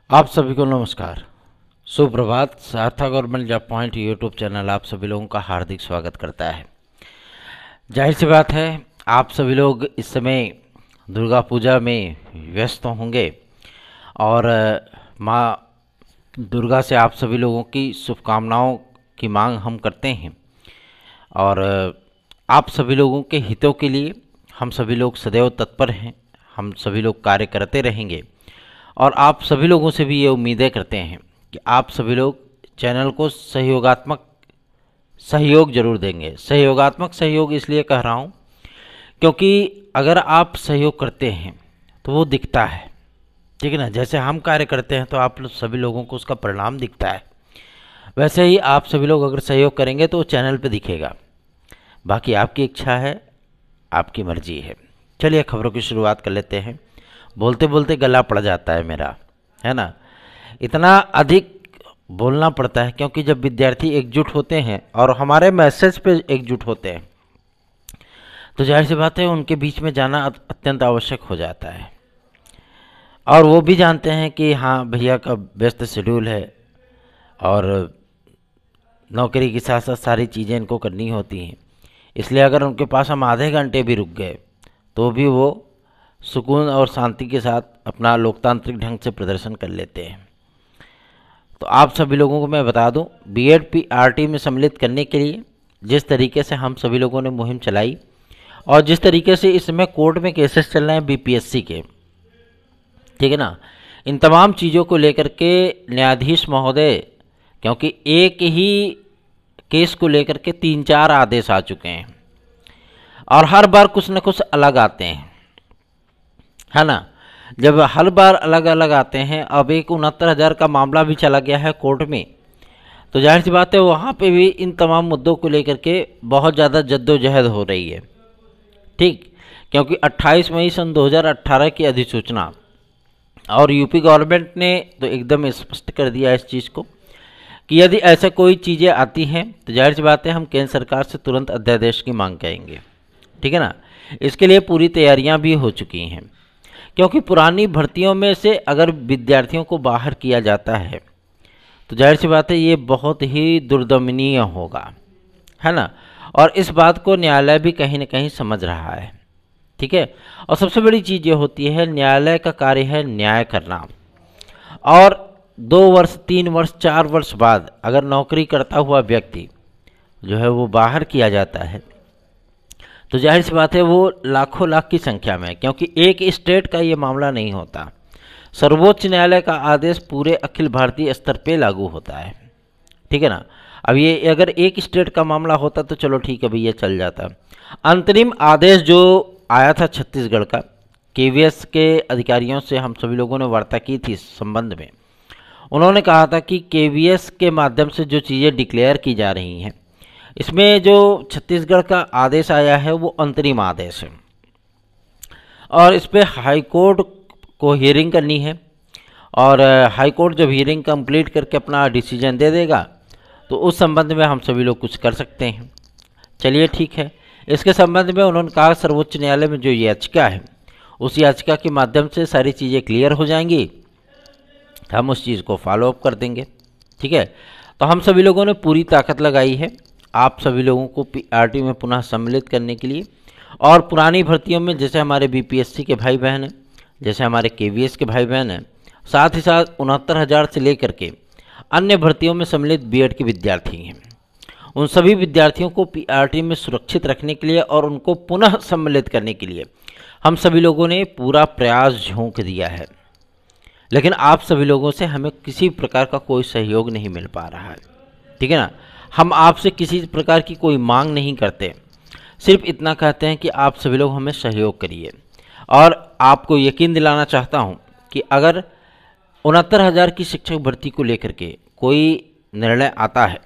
आप सभी को नमस्कार, सुप्रभात। सार्थक government job point YouTube channel आप सभी लोगों का हार्दिक स्वागत करता है। जाहिर सी बात है, आप सभी लोग इस समय दुर्गा पूजा में व्यस्त होंगे और माँ दुर्गा से आप सभी लोगों की शुभकामनाओं की मांग हम करते हैं और आप सभी लोगों के हितों के लिए हम सभी लोग सदैव तत्पर हैं। हम सभी लोग कार्य करते रहेंगे और आप सभी लोगों से भी ये उम्मीदें करते हैं कि आप सभी लोग चैनल को सहयोगात्मक सहयोग जरूर देंगे। सहयोगात्मक सहयोग इसलिए कह रहा हूँ क्योंकि अगर आप सहयोग करते हैं तो वो दिखता है, ठीक है ना। जैसे हम कार्य करते हैं तो आप सभी लोगों को उसका परिणाम दिखता है, वैसे ही आप सभी लोग अगर सहयोग करेंगे तो वो चैनल पे दिखेगा। बाकी आपकी इच्छा है, आपकी मर्जी है। चलिए खबरों की शुरुआत कर लेते हैं। बोलते बोलते गला पड़ जाता है मेरा, है ना। इतना अधिक बोलना पड़ता है क्योंकि जब विद्यार्थी एकजुट होते हैं और हमारे मैसेज पे एकजुट होते हैं तो जाहिर सी बात है उनके बीच में जाना अत्यंत आवश्यक हो जाता है। और वो भी जानते हैं कि हाँ भैया का व्यस्त शेड्यूल है और नौकरी के साथ साथ सारी चीज़ें इनको करनी होती हैं, इसलिए अगर उनके पास हम आधे घंटे भी रुक गए तो भी वो सुकून और शांति के साथ अपना लोकतांत्रिक ढंग से प्रदर्शन कर लेते हैं। तो आप सभी लोगों को मैं बता दूं, बीएड पीआरटी में सम्मिलित करने के लिए जिस तरीके से हम सभी लोगों ने मुहिम चलाई और जिस तरीके से इस समय कोर्ट में केसेस चल रहे हैं बीपीएससी के, ठीक है ना, इन तमाम चीज़ों को लेकर के न्यायाधीश महोदय, क्योंकि एक ही केस को लेकर के 3-4 आदेश आ चुके हैं और हर बार कुछ न कुछ अलग आते हैं, है ना। जब हर बार अलग अलग आते हैं, अब एक 69,000 का मामला भी चला गया है कोर्ट में, तो जाहिर सी बात है वहाँ पे भी इन तमाम मुद्दों को लेकर के बहुत ज़्यादा जद्दोजहद हो रही है, ठीक। क्योंकि 28 मई सन 2018 की अधिसूचना और यूपी गवर्नमेंट ने तो एकदम स्पष्ट कर दिया इस चीज़ को कि यदि ऐसा कोई चीज़ें आती हैं तो जाहिर सी बात है हम केंद्र सरकार से तुरंत अध्यादेश की मांग करेंगे, ठीक है ना। इसके लिए पूरी तैयारियां भी हो चुकी हैं क्योंकि पुरानी भर्तियों में से अगर विद्यार्थियों को बाहर किया जाता है तो जाहिर सी बात है ये बहुत ही दुर्दमनीय होगा, है ना। और इस बात को न्यायालय भी कहीं ना कहीं समझ रहा है, ठीक है। और सबसे बड़ी चीज़ ये होती है, न्यायालय का कार्य है न्याय करना। और 2 वर्ष 3 वर्ष 4 वर्ष बाद अगर नौकरी करता हुआ व्यक्ति जो है वो बाहर किया जाता है तो जाहिर सी बात है वो लाखों लाख की संख्या में, क्योंकि एक स्टेट का ये मामला नहीं होता, सर्वोच्च न्यायालय का आदेश पूरे अखिल भारतीय स्तर पे लागू होता है, ठीक है ना। अब ये अगर एक स्टेट का मामला होता तो चलो ठीक है भैया चल जाता। अंतरिम आदेश जो आया था छत्तीसगढ़ का, केवीएस के अधिकारियों से हम सभी लोगों ने वार्ता की थी इस संबंध में। उन्होंने कहा था कि केवीएस के माध्यम से जो चीज़ें डिक्लेयर की जा रही हैं, इसमें जो छत्तीसगढ़ का आदेश आया है वो अंतरिम आदेश है और इस पर हाई कोर्ट को हियरिंग करनी है और हाई कोर्ट जब हियरिंग कंप्लीट करके अपना डिसीजन दे देगा तो उस संबंध में हम सभी लोग कुछ कर सकते हैं। चलिए ठीक है। इसके संबंध में उन्होंने कहा सर्वोच्च न्यायालय में जो याचिका है उस याचिका के माध्यम से सारी चीज़ें क्लियर हो जाएंगी, हम उस चीज़ को फॉलो अप कर देंगे, ठीक है। तो हम सभी लोगों ने पूरी ताकत लगाई है आप सभी लोगों को पीआरटी में पुनः सम्मिलित करने के लिए और पुरानी भर्तियों में जैसे हमारे बीपीएससी के भाई बहन हैं, जैसे हमारे केवीएस के भाई बहन हैं, साथ ही साथ 69,000 से लेकर के अन्य भर्तियों में सम्मिलित बीएड के विद्यार्थी हैं, उन सभी विद्यार्थियों को पीआरटी में सुरक्षित रखने के लिए और उनको पुनः सम्मिलित करने के लिए हम सभी लोगों ने पूरा प्रयास झोंक दिया है। लेकिन आप सभी लोगों से हमें किसी प्रकार का कोई सहयोग नहीं मिल पा रहा है, ठीक है ना। हम आपसे किसी प्रकार की कोई मांग नहीं करते, सिर्फ इतना कहते हैं कि आप सभी लोग हमें सहयोग करिए। और आपको यकीन दिलाना चाहता हूं कि अगर 69,000 की शिक्षक भर्ती को लेकर के कोई निर्णय आता है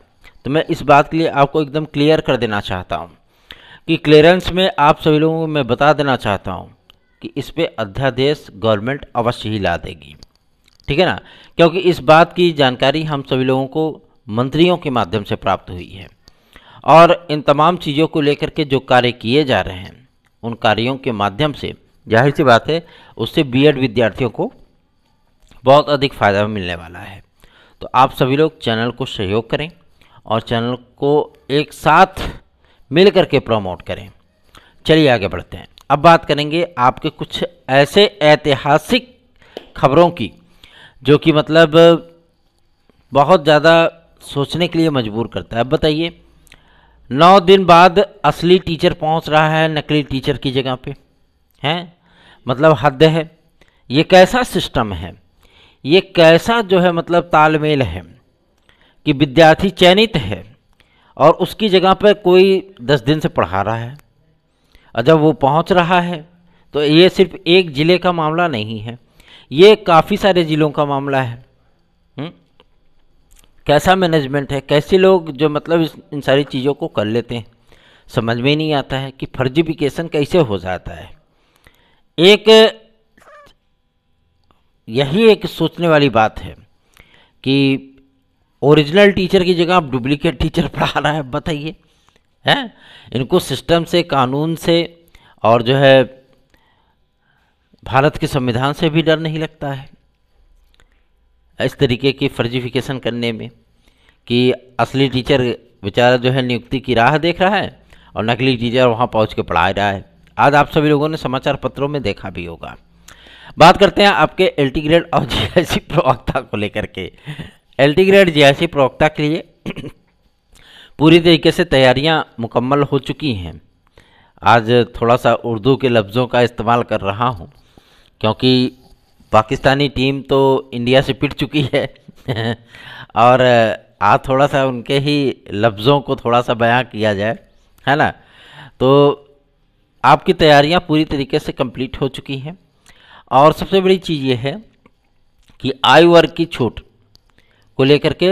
तो मैं इस बात के लिए आपको एकदम क्लियर कर देना चाहता हूं कि क्लियरेंस में आप सभी लोगों को मैं बता देना चाहता हूं कि इस पर अध्यादेश गवर्नमेंट अवश्य ही ला देगी, ठीक है ना। क्योंकि इस बात की जानकारी हम सभी लोगों को मंत्रियों के माध्यम से प्राप्त हुई है और इन तमाम चीज़ों को लेकर के जो कार्य किए जा रहे हैं उन कार्यों के माध्यम से जाहिर सी बात है उससे बीएड विद्यार्थियों को बहुत अधिक फ़ायदा मिलने वाला है। तो आप सभी लोग चैनल को सहयोग करें और चैनल को एक साथ मिल करके प्रमोट करें। चलिए आगे बढ़ते हैं। अब बात करेंगे आपके कुछ ऐसे ऐतिहासिक खबरों की जो कि मतलब बहुत ज़्यादा सोचने के लिए मजबूर करता है। अब बताइए, 9 दिन बाद असली टीचर पहुंच रहा है नकली टीचर की जगह पे, हैं? मतलब हद है। ये कैसा सिस्टम है, ये कैसा जो है मतलब तालमेल है कि विद्यार्थी चयनित है और उसकी जगह पर कोई 10 दिन से पढ़ा रहा है, और जब वो पहुंच रहा है तो ये सिर्फ एक ज़िले का मामला नहीं है, ये काफ़ी सारे ज़िलों का मामला है। कैसा मैनेजमेंट है, कैसे लोग जो मतलब इन सारी चीज़ों को कर लेते हैं, समझ में नहीं आता है कि फर्जीफिकेशन कैसे हो जाता है। यही एक सोचने वाली बात है कि ओरिजिनल टीचर की जगह आप डुप्लीकेट टीचर पढ़ा रहा है। बताइए, हैं? इनको सिस्टम से, कानून से और जो है भारत के संविधान से भी डर नहीं लगता है इस तरीके की फर्जीफिकेशन करने में, कि असली टीचर बेचारा जो है नियुक्ति की राह देख रहा है और नकली टीचर वहाँ पहुँच के पढ़ा रहा है। आज आप सभी लोगों ने समाचार पत्रों में देखा भी होगा। बात करते हैं आपके एलटी ग्रेड और जीआईसी प्रवक्ता को लेकर के। एलटी ग्रेड जीआईसी प्रवक्ता के लिए पूरी तरीके से तैयारियां मुकम्मल हो चुकी हैं। आज थोड़ा सा उर्दू के लफ्ज़ों का इस्तेमाल कर रहा हूं क्योंकि पाकिस्तानी टीम तो इंडिया से पिट चुकी है और आज थोड़ा सा उनके ही लफ्ज़ों को थोड़ा सा बयां किया जाए, है ना। तो आपकी तैयारियां पूरी तरीके से कंप्लीट हो चुकी हैं और सबसे बड़ी चीज़ ये है कि आयु वर्ग की छूट को लेकर के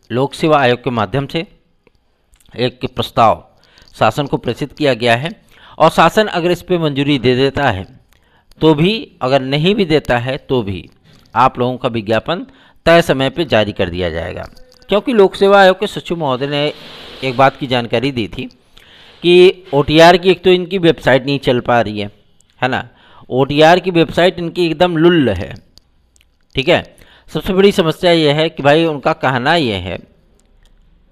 लोक सेवा आयोग के माध्यम से एक प्रस्ताव शासन को प्रेषित किया गया है और शासन अगर इस पर मंजूरी दे देता है तो भी, अगर नहीं भी देता है तो भी आप लोगों का विज्ञापन तय समय पर जारी कर दिया जाएगा। क्योंकि लोक सेवा आयोग के सचिव महोदय ने एक बात की जानकारी दी थी कि ओटीआर की एक तो इनकी वेबसाइट नहीं चल पा रही है ना। ओटीआर की वेबसाइट इनकी एकदम लुल्ल है, ठीक है। सबसे बड़ी समस्या यह है कि भाई उनका कहना यह है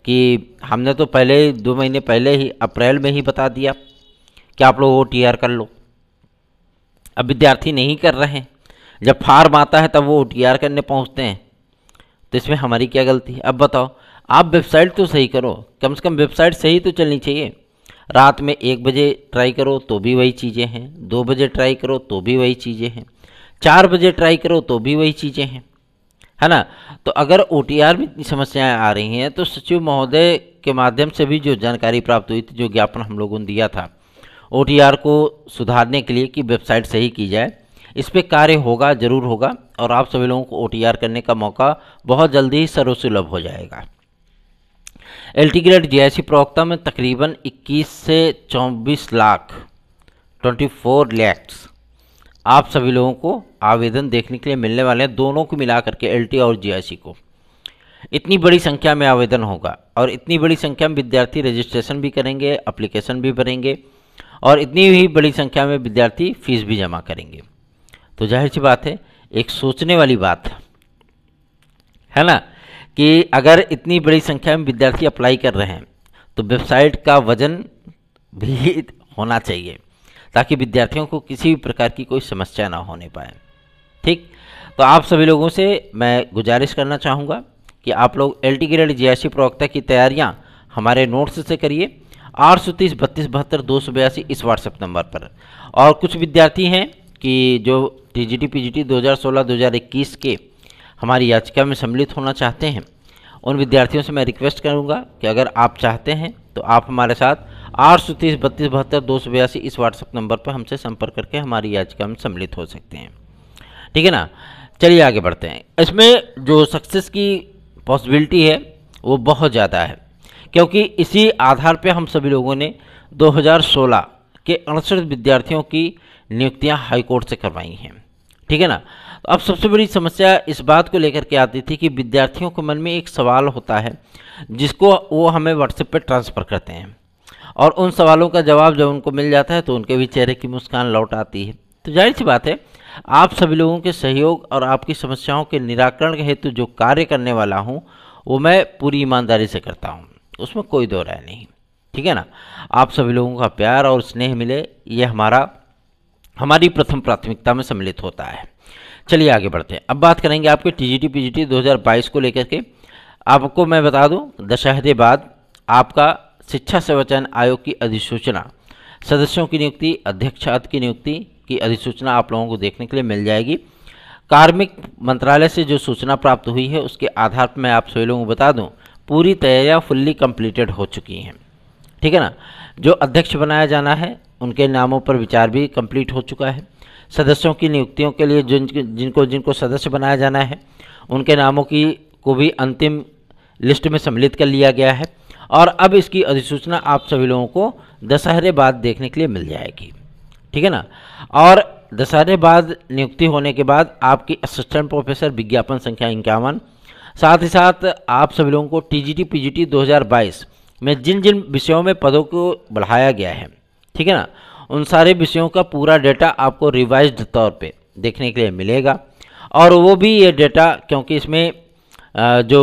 कि हमने तो पहले 2 महीने पहले ही अप्रैल में ही बता दिया कि आप लोग ओटीआर कर लो। अब विद्यार्थी नहीं कर रहे हैं, जब फार्म आता है तब वो ओटीआर करने पहुंचते हैं, तो इसमें हमारी क्या गलती है? अब बताओ, आप वेबसाइट तो सही करो, कम से कम वेबसाइट सही तो चलनी चाहिए। रात में 1 बजे ट्राई करो तो भी वही चीज़ें हैं, 2 बजे ट्राई करो तो भी वही चीज़ें हैं, 4 बजे ट्राई करो तो भी वही चीज़ें हैं, है ना। तो अगर ओटीआर में इतनी समस्याएं आ रही हैं तो सचिव महोदय के माध्यम से भी जो जानकारी प्राप्त हुई थी, जो ज्ञापन हम लोगों ने दिया था ओटीआर को सुधारने के लिए कि वेबसाइट सही की जाए, इस पर कार्य होगा, ज़रूर होगा और आप सभी लोगों को ओटीआर करने का मौका बहुत जल्दी ही सर्वसुलभ हो जाएगा। एलटी ग्रेड जीआईसी प्रवक्ता में तकरीबन 21 से 24 लाख 24 लैक्स आप सभी लोगों को आवेदन देखने के लिए मिलने वाले हैं, दोनों को मिला करके एलटी और जीआईसी को। इतनी बड़ी संख्या में आवेदन होगा और इतनी बड़ी संख्या में विद्यार्थी रजिस्ट्रेशन भी करेंगे, एप्लीकेशन भी भरेंगे और इतनी ही बड़ी संख्या में विद्यार्थी फीस भी जमा करेंगे। तो जाहिर सी बात है, एक सोचने वाली बात है ना कि अगर इतनी बड़ी संख्या में विद्यार्थी अप्लाई कर रहे हैं तो वेबसाइट का वजन भी होना चाहिए ताकि विद्यार्थियों को किसी भी प्रकार की कोई समस्या ना होने पाए। ठीक, तो आप सभी लोगों से मैं गुजारिश करना चाहूँगा कि आप लोग एलटी ग्रेड जीआईसी प्रवक्ता की तैयारियाँ हमारे नोट्स से करिए 830 32 72 282 इस व्हाट्सएप नंबर पर। और कुछ विद्यार्थी हैं कि जो टीजीटी पीजीटी 2016-2021 के हमारी याचिका में सम्मिलित होना चाहते हैं, उन विद्यार्थियों से मैं रिक्वेस्ट करूंगा कि अगर आप चाहते हैं तो आप हमारे साथ 830 32 72 282 इस व्हाट्सएप नंबर पर हमसे संपर्क करके हमारी याचिका में सम्मिलित हो सकते हैं, ठीक है ना। चलिए आगे बढ़ते हैं। इसमें जो सक्सेस की पॉसिबिलिटी है वो बहुत ज़्यादा है क्योंकि इसी आधार पर हम सभी लोगों ने 2016 के 68 विद्यार्थियों की नियुक्तियां हाईकोर्ट से करवाई हैं, ठीक है ना। तो अब सबसे बड़ी समस्या इस बात को लेकर के आती थी कि विद्यार्थियों के मन में एक सवाल होता है जिसको वो हमें व्हाट्सएप पे ट्रांसफ़र करते हैं और उन सवालों का जवाब जब उनको मिल जाता है तो उनके भी चेहरे की मुस्कान लौट आती है। तो जाहिर सी बात है, आप सभी लोगों के सहयोग और आपकी समस्याओं के निराकरण के हेतु जो कार्य करने वाला हूँ वो मैं पूरी ईमानदारी से करता हूँ, उसमें कोई दो राय नहीं। ठीक है ना। आप सभी लोगों का प्यार और स्नेह मिले, ये हमारी प्रथम प्राथमिकता में सम्मिलित होता है। चलिए आगे बढ़ते हैं। अब बात करेंगे आपके टीजीटी पीजीटी 2022 को लेकर के। आपको मैं बता दूं, दशहरे बाद आपका शिक्षा सेवा चयन आयोग की अधिसूचना, सदस्यों की नियुक्ति, अध्यक्षाद की नियुक्ति की अधिसूचना आप लोगों को देखने के लिए मिल जाएगी। कार्मिक मंत्रालय से जो सूचना प्राप्त हुई है उसके आधार पर मैं आप सभी लोगों को बता दूं, पूरी तैयारियां फुल्ली कंप्लीटेड हो चुकी हैं। ठीक है ना। जो अध्यक्ष बनाया जाना है उनके नामों पर विचार भी कंप्लीट हो चुका है। सदस्यों की नियुक्तियों के लिए जिनको सदस्य बनाया जाना है उनके नामों को भी अंतिम लिस्ट में सम्मिलित कर लिया गया है और अब इसकी अधिसूचना आप सभी लोगों को दशहरे बाद देखने के लिए मिल जाएगी। ठीक है ना। और दशहरे बाद नियुक्ति होने के बाद आपकी असिस्टेंट प्रोफेसर विज्ञापन संख्या 51, साथ ही साथ आप सभी लोगों को टीजीटी पीजीटी 2022 में जिन जिन विषयों में पदों को बढ़ाया गया है, ठीक है ना, उन सारे विषयों का पूरा डेटा आपको रिवाइज्ड तौर पे देखने के लिए मिलेगा। और वो भी ये डेटा, क्योंकि इसमें जो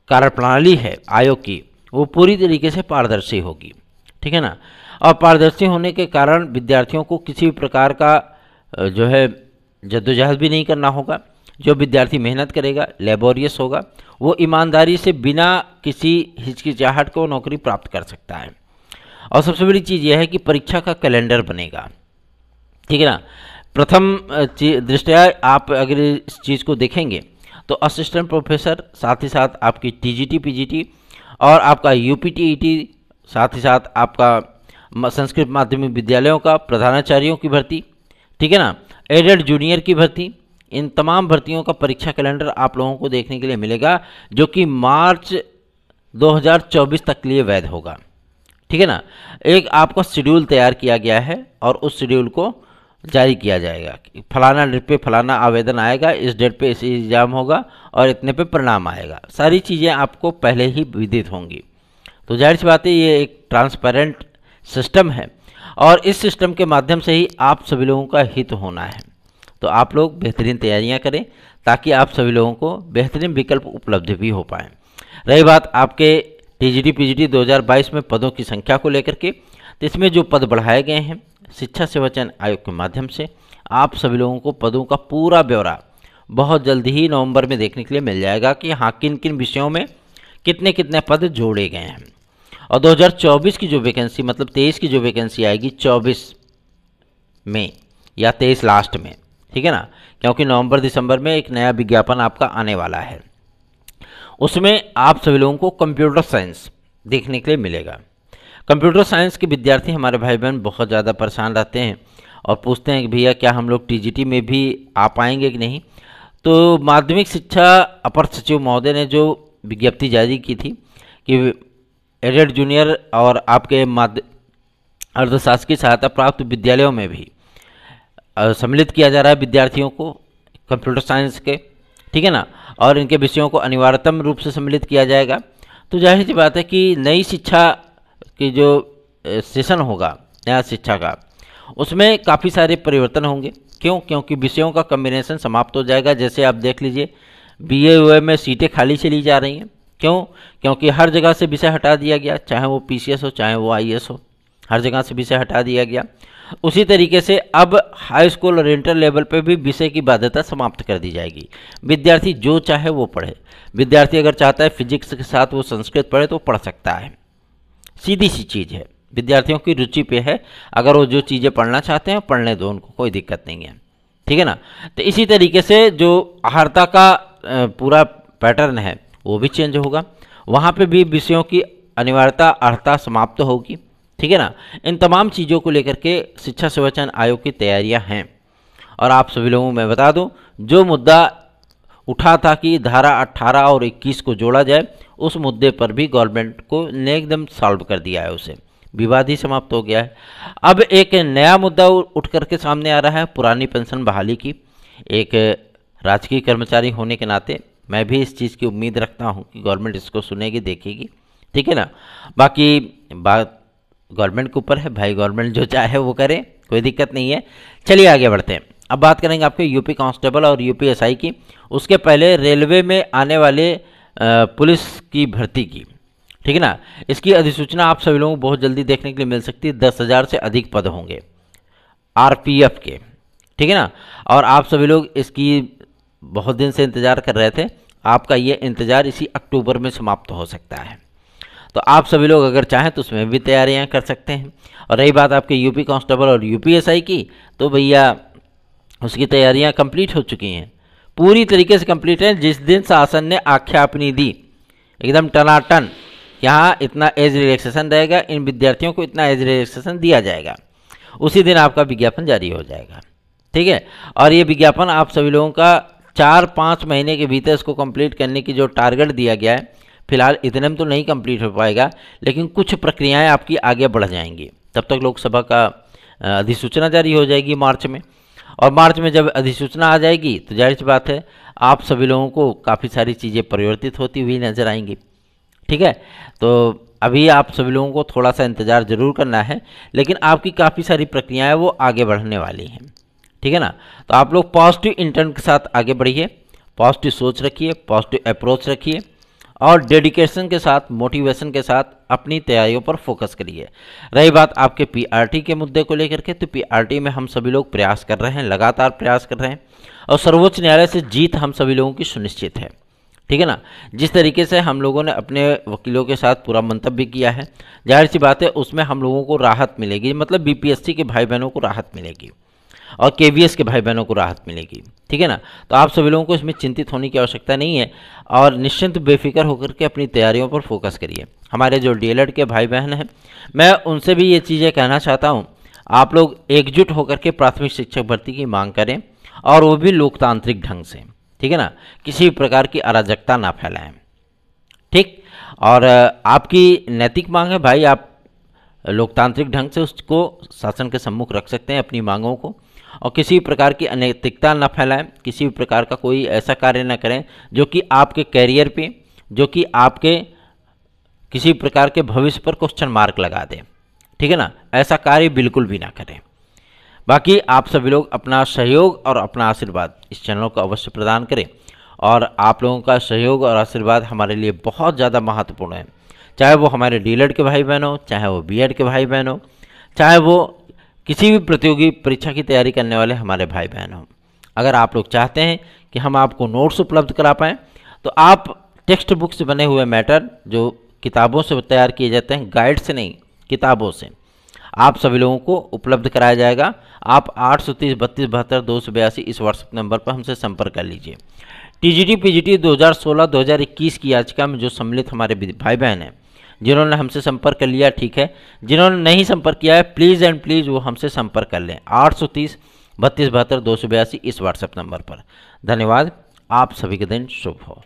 कार्यप्रणाली है आयोग की वो पूरी तरीके से पारदर्शी होगी। ठीक है ना। और पारदर्शी होने के कारण विद्यार्थियों को किसी भी प्रकार का जो है जद्दोजहद भी नहीं करना होगा। जो विद्यार्थी मेहनत करेगा, लेबोरियस होगा, वो ईमानदारी से बिना किसी हिचकिचाहट को नौकरी प्राप्त कर सकता है। और सबसे बड़ी चीज़ यह है कि परीक्षा का कैलेंडर बनेगा। ठीक है ना। प्रथम दृष्टया आप अगर इस चीज़ को देखेंगे तो असिस्टेंट प्रोफेसर, साथ ही साथ आपकी टीजीटी पीजीटी और आपका यूपीटीईटी, साथ ही साथ आपका संस्कृत माध्यमिक विद्यालयों का प्रधानाचार्यों की भर्ती, ठीक है ना, एडेड जूनियर की भर्ती, इन तमाम भर्तियों का परीक्षा कैलेंडर आप लोगों को देखने के लिए मिलेगा, जो कि मार्च 2024 तक के लिए वैध होगा। ठीक है ना। एक आपका शेड्यूल तैयार किया गया है और उस शेड्यूल को जारी किया जाएगा। फलाना डेट पे फलाना आवेदन आएगा, इस डेट पे इस एग्ज़ाम होगा और इतने पे परिणाम आएगा। सारी चीज़ें आपको पहले ही विदित होंगी। तो जाहिर सी बात है ये एक ट्रांसपेरेंट सिस्टम है और इस सिस्टम के माध्यम से ही आप सभी लोगों का हित होना है। तो आप लोग बेहतरीन तैयारियां करें ताकि आप सभी लोगों को बेहतरीन विकल्प उपलब्ध भी हो पाएँ। रही बात आपके टीजीटी पीजीटी 2022 में पदों की संख्या को लेकर के, तो इसमें जो पद बढ़ाए गए हैं शिक्षा सेवा चयन आयोग के माध्यम से आप सभी लोगों को पदों का पूरा ब्यौरा बहुत जल्द ही नवंबर में देखने के लिए मिल जाएगा कि हाँ किन किन विषयों में कितने कितने पद जोड़े गए हैं। और 2024 की जो वैकेंसी, मतलब 23 की जो वैकेंसी आएगी 24 में या 23 लास्ट में, ठीक है ना, क्योंकि नवंबर दिसंबर में एक नया विज्ञापन आपका आने वाला है, उसमें आप सभी लोगों को कंप्यूटर साइंस देखने के लिए मिलेगा। कंप्यूटर साइंस के विद्यार्थी हमारे भाई बहन बहुत ज़्यादा परेशान रहते हैं और पूछते हैं कि भैया क्या हम लोग टीजीटी में भी आ पाएंगे कि नहीं। तो माध्यमिक शिक्षा अपर सचिव महोदय ने जो विज्ञप्ति जारी की थी कि एडेड जूनियर और आपके अर्धशासकीय सहायता प्राप्त विद्यालयों में भी सम्मिलित किया जा रहा है विद्यार्थियों को कंप्यूटर साइंस के, ठीक है ना, और इनके विषयों को अनिवार्यतम रूप से सम्मिलित किया जाएगा। तो जाहिर सी बात है कि नई शिक्षा कि जो सेशन होगा नया शिक्षा का, उसमें काफ़ी सारे परिवर्तन होंगे। क्यों? क्योंकि विषयों का कम्बिनेशन समाप्त हो जाएगा। जैसे आप देख लीजिए बीए यूए में सीटें खाली चली जा रही हैं। क्यों? क्योंकि हर जगह से विषय हटा दिया गया, चाहे वो पीसीएस हो चाहे वो आईएएस हो, हर जगह से विषय हटा दिया गया। उसी तरीके से अब हाई स्कूल और इंटर लेवल पे भी विषय की बाध्यता समाप्त कर दी जाएगी। विद्यार्थी जो चाहे वो पढ़े। विद्यार्थी अगर चाहता है फिजिक्स के साथ वो संस्कृत पढ़े तो पढ़ सकता है। सीधी सी चीज़ है, विद्यार्थियों की रुचि पे है। अगर वो जो चीज़ें पढ़ना चाहते हैं पढ़ने दो, उनको कोई दिक्कत नहीं है। ठीक है ना। तो इसी तरीके से जो अहर्ता का पूरा पैटर्न है वो भी चेंज होगा। वहाँ पे भी विषयों की अनिवार्यता अर्हता समाप्त होगी। ठीक है ना। इन तमाम चीज़ों को लेकर के शिक्षा सेवा चयन आयोग की तैयारियां हैं। और आप सभी लोगों को मैं बता दूं, जो मुद्दा उठा था कि धारा 18 और 21 को जोड़ा जाए, उस मुद्दे पर भी गवर्नमेंट को ने एकदम सॉल्व कर दिया है, उसे विवाद ही समाप्त हो गया है। अब एक नया मुद्दा उठ करके सामने आ रहा है, पुरानी पेंशन बहाली की। एक राजकीय कर्मचारी होने के नाते मैं भी इस चीज़ की उम्मीद रखता हूं कि गवर्नमेंट इसको सुनेगी, देखेगी। ठीक है ना। बाकी बात गवर्नमेंट के ऊपर है भाई, गवर्नमेंट जो चाहे वो करे, कोई दिक्कत नहीं है। चलिए आगे बढ़ते हैं। अब बात करेंगे आपके यूपी कांस्टेबल और यूपी एसआई की। उसके पहले रेलवे में आने वाले पुलिस की भर्ती की, ठीक है ना। इसकी अधिसूचना आप सभी लोगों को बहुत जल्दी देखने के लिए मिल सकती है। 10,000 से अधिक पद होंगे आरपीएफ के, ठीक है ना। और आप सभी लोग इसकी बहुत दिन से इंतज़ार कर रहे थे। आपका ये इंतज़ार इसी अक्टूबर में समाप्त हो सकता है। तो आप सभी लोग अगर चाहें तो उसमें भी तैयारियां कर सकते हैं। और रही बात आपके यूपी कांस्टेबल और यूपी एसआई की, तो भैया उसकी तैयारियां कंप्लीट हो चुकी हैं, पूरी तरीके से कंप्लीट हैं। जिस दिन शासन ने आख्या अपनी दी एकदम टनाटन, यहाँ इतना एज रिलैक्सेशन रहेगा, इन विद्यार्थियों को इतना एज रिलैक्सेशन दिया जाएगा, उसी दिन आपका विज्ञापन जारी हो जाएगा, ठीक है। और ये विज्ञापन आप सभी लोगों का 4-5 महीने के भीतर इसको कंप्लीट करने की जो टारगेट दिया गया है, फिलहाल इतने में तो नहीं कंप्लीट हो पाएगा, लेकिन कुछ प्रक्रियाएं आपकी आगे बढ़ जाएंगी। तब तक लोकसभा का अधिसूचना जारी हो जाएगी मार्च में, और मार्च में जब अधिसूचना आ जाएगी तो जाहिर सी बात है आप सभी लोगों को काफ़ी सारी चीज़ें परिवर्तित होती हुई नजर आएंगी, ठीक है। तो अभी आप सभी लोगों को थोड़ा सा इंतज़ार ज़रूर करना है, लेकिन आपकी काफ़ी सारी प्रक्रियाएं वो आगे बढ़ने वाली हैं, ठीक है ना। तो आप लोग पॉजिटिव इंटेंट के साथ आगे बढ़िए, पॉजिटिव सोच रखिए, पॉजिटिव अप्रोच रखिए, और डेडिकेशन के साथ, मोटिवेशन के साथ अपनी तैयारियों पर फोकस करिए। रही बात आपके पीआरटी के मुद्दे को लेकर के, तो पीआरटी में हम सभी लोग प्रयास कर रहे हैं, लगातार प्रयास कर रहे हैं, और सर्वोच्च न्यायालय से जीत हम सभी लोगों की सुनिश्चित है, ठीक है ना। जिस तरीके से हम लोगों ने अपने वकीलों के साथ पूरा मंतव्य किया है, जाहिर सी बात है उसमें हम लोगों को राहत मिलेगी, मतलब बीपीएससी के भाई बहनों को राहत मिलेगी और केवीएस के भाई बहनों को राहत मिलेगी, ठीक है ना। तो आप सभी लोगों को इसमें चिंतित होने की आवश्यकता नहीं है, और निश्चिंत बेफिक्र होकर के अपनी तैयारियों पर फोकस करिए। हमारे जो डीएलएड के भाई बहन हैं, मैं उनसे भी ये चीज़ें कहना चाहता हूँ, आप लोग एकजुट होकर के प्राथमिक शिक्षक भर्ती की मांग करें, और वो भी लोकतांत्रिक ढंग से, ठीक है ना। किसी भी प्रकार की अराजकता ना फैलाएं, ठीक। और आपकी नैतिक मांग है भाई, आप लोकतांत्रिक ढंग से उसको शासन के सम्मुख रख सकते हैं अपनी मांगों को, और किसी भी प्रकार की अनैतिकता न फैलाएं, किसी भी प्रकार का कोई ऐसा कार्य न करें जो कि आपके कैरियर पे, जो कि आपके किसी प्रकार के भविष्य पर क्वेश्चन मार्क लगा दे, ठीक है ना। ऐसा कार्य बिल्कुल भी ना करें। बाकी आप सभी लोग अपना सहयोग और अपना आशीर्वाद इस चैनल को अवश्य प्रदान करें, और आप लोगों का सहयोग और आशीर्वाद हमारे लिए बहुत ज़्यादा महत्वपूर्ण है। चाहे वो हमारे डीएलएड के भाई बहन हो, चाहे वो बीएड के भाई बहन हो, चाहे वो किसी भी प्रतियोगी परीक्षा की तैयारी करने वाले हमारे भाई बहन हों। अगर आप लोग चाहते हैं कि हम आपको नोट्स उपलब्ध करा पाएँ, तो आप टेक्स्ट बुक से बने हुए मैटर जो किताबों से तैयार किए जाते हैं, गाइड से नहीं किताबों से, आप सभी लोगों को उपलब्ध कराया जाएगा। आप 830 32 72 282 इस व्हाट्सएप नंबर पर हमसे संपर्क कर लीजिए। टीजीटी पीजीटी 2016-2021 की याचिका में जो सम्मिलित हमारे भाई बहन हैं, जिन्होंने हमसे संपर्क कर लिया ठीक है, जिन्होंने नहीं संपर्क किया है प्लीज़ एंड प्लीज़ वो हमसे संपर्क कर लें 830 32 72 282 इस व्हाट्सएप नंबर पर। धन्यवाद। आप सभी का दिन शुभ हो।